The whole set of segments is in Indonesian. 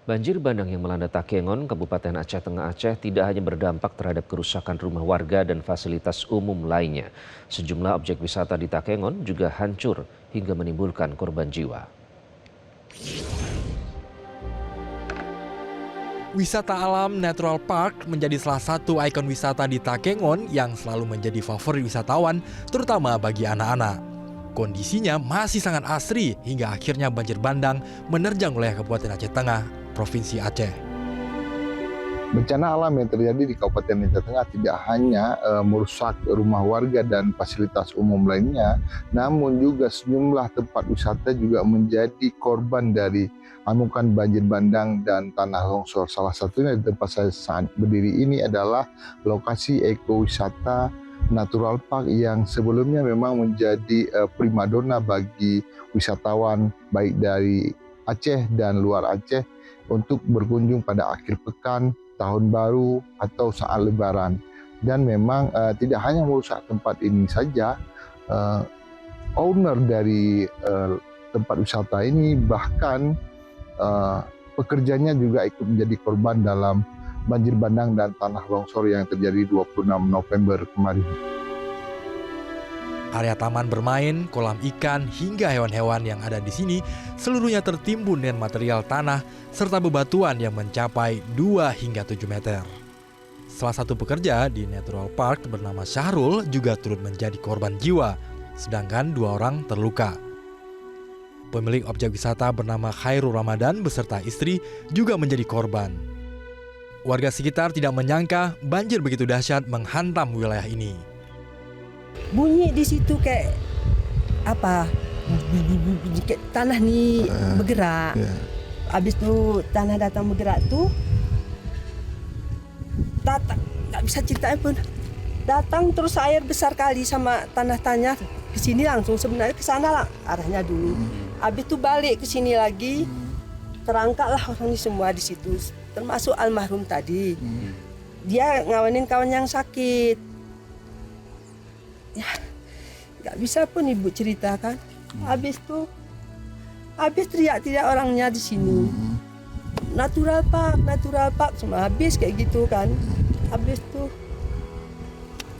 Banjir bandang yang melanda Takengon, Kabupaten Aceh Tengah Aceh tidak hanya berdampak terhadap kerusakan rumah warga dan fasilitas umum lainnya. Sejumlah objek wisata di Takengon juga hancur hingga menimbulkan korban jiwa. Wisata alam Natural Park menjadi salah satu ikon wisata di Takengon yang selalu menjadi favorit wisatawan, terutama bagi anak-anak. Kondisinya masih sangat asri hingga akhirnya banjir bandang menerjang wilayah Kabupaten Aceh Tengah, Provinsi Aceh. Bencana alam yang terjadi di Kabupaten Aceh Tengah tidak hanya merusak rumah warga dan fasilitas umum lainnya, namun juga sejumlah tempat wisata juga menjadi korban dari amukan banjir bandang dan tanah longsor. Salah satunya di tempat saya saat berdiri ini adalah lokasi ekowisata Natural Park yang sebelumnya memang menjadi primadona bagi wisatawan baik dari Aceh dan luar Aceh untuk berkunjung pada akhir pekan, tahun baru atau saat lebaran. Dan memang tidak hanya merusak tempat ini saja, owner dari tempat wisata ini bahkan pekerjanya juga ikut menjadi korban dalam banjir bandang dan tanah longsor yang terjadi 26 November kemarin. Area taman bermain, kolam ikan, hingga hewan-hewan yang ada di sini seluruhnya tertimbun dengan material tanah serta bebatuan yang mencapai 2 hingga 7 meter. Salah satu pekerja di Natural Park bernama Syahrul juga turut menjadi korban jiwa, sedangkan 2 orang terluka. Pemilik objek wisata bernama Khairul Ramadan beserta istri juga menjadi korban. Warga sekitar tidak menyangka banjir begitu dahsyat menghantam wilayah ini. Bunyi di situ kayak apa? Kayak tanah nih bergerak. Habis itu tanah datang bergerak tuh, tak bisa ceritain pun. Datang terus air besar kali sama tanah-tanah ke sini langsung, sebenarnya ke sana lah arahnya dulu. Habis itu balik ke sini lagi, terangkatlah orang ini semua di situ, termasuk almarhum tadi. Dia ngawanin kawan yang sakit. Ya, nggak bisa pun ibu ceritakan. Habis teriak-teriak orangnya di sini. Natural Park, semua habis kayak gitu kan. Habis tuh,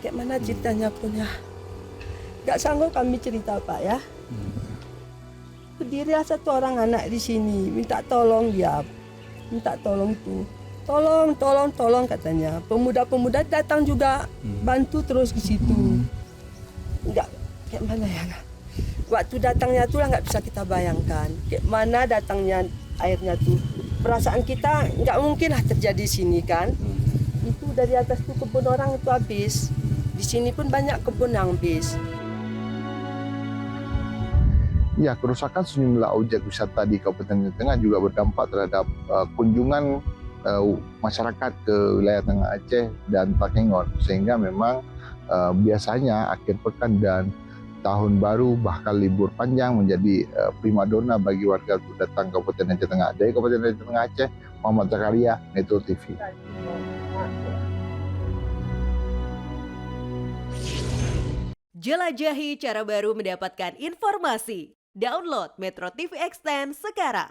kayak mana ceritanya pun ya. Nggak sanggup kami cerita Pak ya. Berdiri satu orang anak di sini, minta tolong dia, minta tolong tuh. Tolong katanya. Pemuda-pemuda datang juga bantu terus di situ. Enggak, kayak mana ya? Waktu datangnya tuh nggak bisa kita bayangkan. Kayak mana datangnya airnya tuh. Perasaan kita nggak mungkin lah terjadi di sini kan. Itu dari atas tuh kebun orang itu habis. Di sini pun banyak kebun yang habis. Ya, kerusakan sejumlah objek wisata di Kabupaten Aceh Tengah juga berdampak terhadap kunjungan masyarakat ke wilayah Tengah Aceh dan Takengon, sehingga memang biasanya akhir pekan dan tahun baru bahkan libur panjang menjadi primadona bagi warga untuk datang ke Kabupaten Aceh Tengah. Dari Kabupaten Aceh Tengah Aceh, Muhammad Zakaria, Metro TV. Jelajahi cara baru mendapatkan informasi. Download Metro TV Extend sekarang.